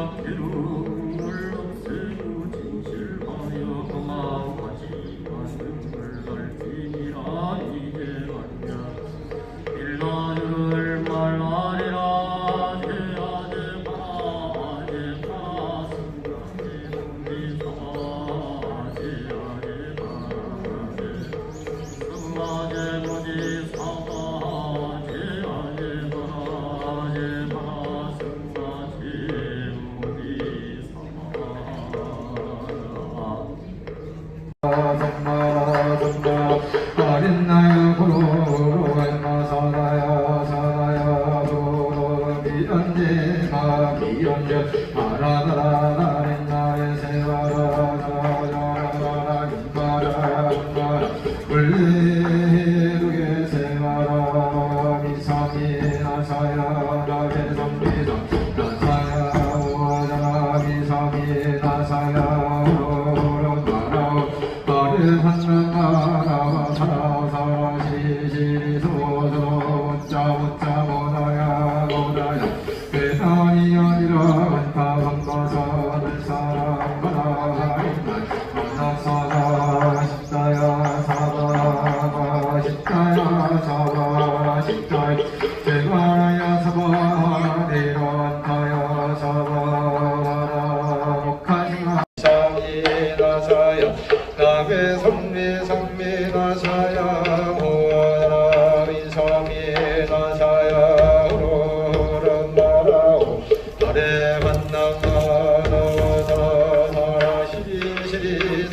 기름을 없애고 진실하여 망하지만 눈물 널지니라 이제 말이야 일나를 말하리라 제아제 바제 가슴가제 공지사제 아제 바제 금마제 무지사제 아제 바제 가슴가제 아린나야 고로 갈마 사나야 사나야 도로 비언제마 비언제 아라다라 아린나에 세와라 사와라 김바라 김바라 울레루게 세와라 미사미 나사야 나베성비성 나사야 오아자 미사미 나사야 한나라와 사라 시시리 소소 웃자 웃자 보다야 보다야 배단이 아니라 한타 선거선을 사랑하라 인말 만나사가 십다야 사바가 십다야 사바가 십다야 제가야 사바 내려앉아야 사바하라 목하지마 상이 나사야 나게 성미 성미 나사야 오아라 미성미 나사야 오로런 나라오 아래 만나가 나와서 나라 시리